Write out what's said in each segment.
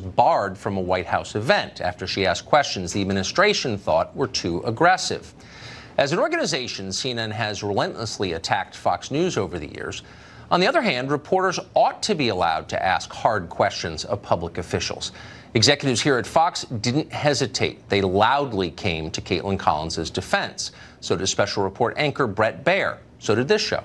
barred from a White House event after she asked questions the administration thought were too aggressive. As an organization, CNN has relentlessly attacked Fox News over the years. On the other hand, reporters ought to be allowed to ask hard questions of public officials. Executives here at Fox didn't hesitate. They loudly came to Caitlin Collins' defense. So did special report anchor Bret Baier. So did this show.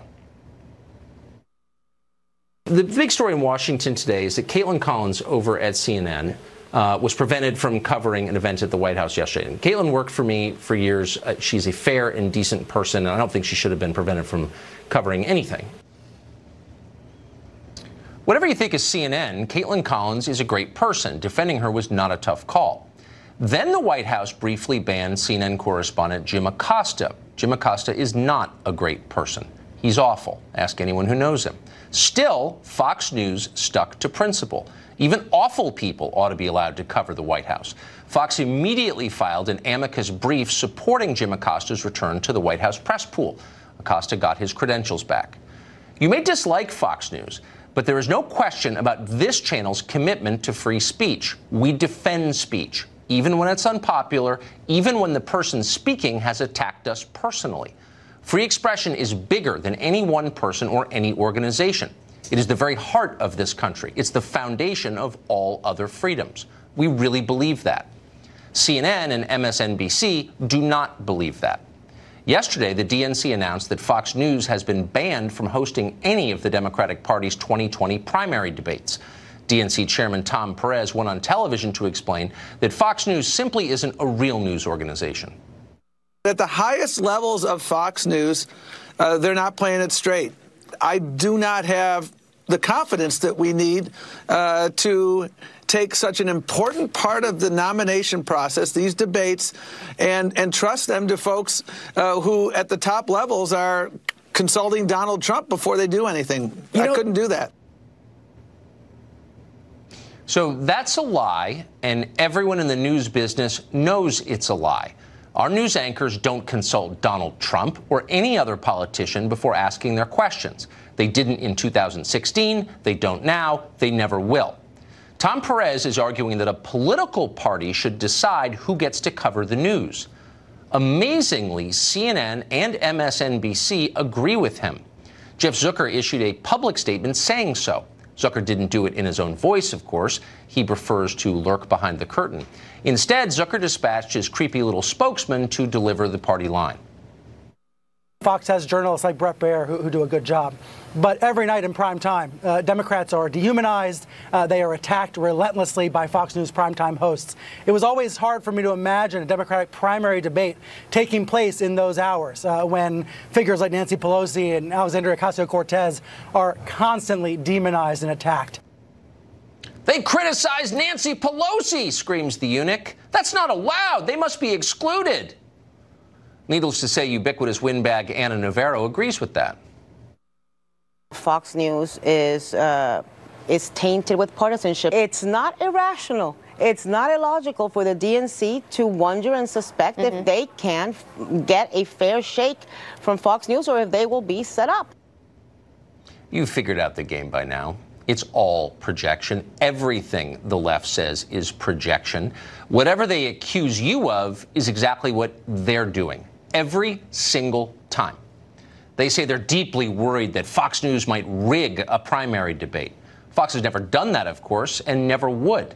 The big story in Washington today is that Caitlin Collins over at CNN was prevented from covering an event at the White House yesterday. And Caitlin worked for me for years. She's a fair and decent person, and I don't think she should have been prevented from covering anything. Whatever you think of CNN, Caitlin Collins is a great person. Defending her was not a tough call. Then the White House briefly banned CNN correspondent Jim Acosta. Jim Acosta is not a great person. He's awful. Ask anyone who knows him. Still, Fox News stuck to principle. Even awful people ought to be allowed to cover the White House. Fox immediately filed an amicus brief supporting Jim Acosta's return to the White House press pool. Acosta got his credentials back. You may dislike Fox News, but there is no question about this channel's commitment to free speech. We defend speech, even when it's unpopular, even when the person speaking has attacked us personally. Free expression is bigger than any one person or any organization. It is the very heart of this country. It's the foundation of all other freedoms. We really believe that. CNN and MSNBC do not believe that. Yesterday, the DNC announced that Fox News has been banned from hosting any of the Democratic Party's 2020 primary debates. DNC Chairman Tom Perez went on television to explain that Fox News simply isn't a real news organization. At the highest levels of Fox News, they're not playing it straight. I do not have the confidence that we need to take such an important part of the nomination process, these debates, and trust them to folks who at the top levels are consulting Donald Trump before they do anything. I couldn't do that. So that's a lie, and everyone in the news business knows it's a lie. Our news anchors don't consult Donald Trump or any other politician before asking their questions. They didn't in 2016, they don't now, they never will. Tom Perez is arguing that a political party should decide who gets to cover the news. Amazingly, CNN and MSNBC agree with him. Jeff Zucker issued a public statement saying so. Zucker didn't do it in his own voice, of course. He prefers to lurk behind the curtain. Instead, Zucker dispatched his creepy little spokesman to deliver the party line. Fox has journalists like Bret Baier who do a good job. But every night in prime time, Democrats are dehumanized. They are attacked relentlessly by Fox News primetime hosts. It was always hard for me to imagine a Democratic primary debate taking place in those hours when figures like Nancy Pelosi and Alexandria Ocasio-Cortez are constantly demonized and attacked. They criticized Nancy Pelosi, screams the Eunuch. That's not allowed. They must be excluded. Needless to say, ubiquitous windbag Anna Navarro agrees with that. Fox News is tainted with partisanship. It's not irrational. It's not illogical for the DNC to wonder and suspect if they can get a fair shake from Fox News or if they will be set up. You've figured out the game by now. It's all projection. Everything the left says is projection. Whatever they accuse you of is exactly what they're doing. Every single time. They say they're deeply worried that Fox News might rig a primary debate. Fox has never done that, of course, and never would.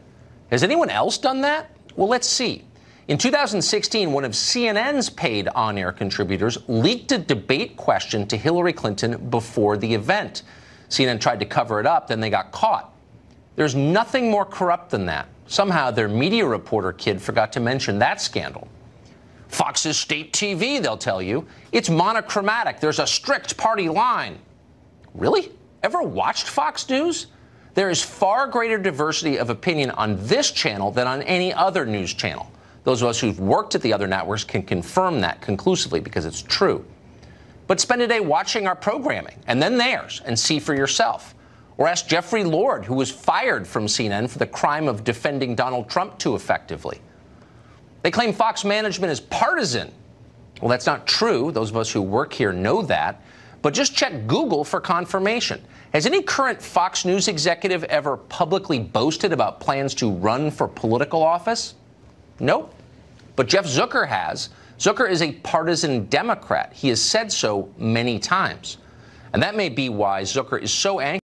Has anyone else done that? Well, let's see. In 2016, one of CNN's paid on-air contributors leaked a debate question to Hillary Clinton before the event. CNN tried to cover it up, then they got caught. There's nothing more corrupt than that. Somehow their media reporter kid forgot to mention that scandal. Fox is state TV, they'll tell you. It's monochromatic. There's a strict party line. Really? Ever watched Fox News? There is far greater diversity of opinion on this channel than on any other news channel. Those of us who've worked at the other networks can confirm that conclusively because it's true. But spend a day watching our programming and then theirs and see for yourself. Or ask Jeffrey Lord, who was fired from CNN for the crime of defending Donald Trump too effectively. They claim Fox management is partisan. Well, that's not true. Those of us who work here know that. but just check Google for confirmation. Has any current Fox News executive ever publicly boasted about plans to run for political office? Nope. But Jeff Zucker has. Zucker is a partisan Democrat. He has said so many times. And that may be why Zucker is so angry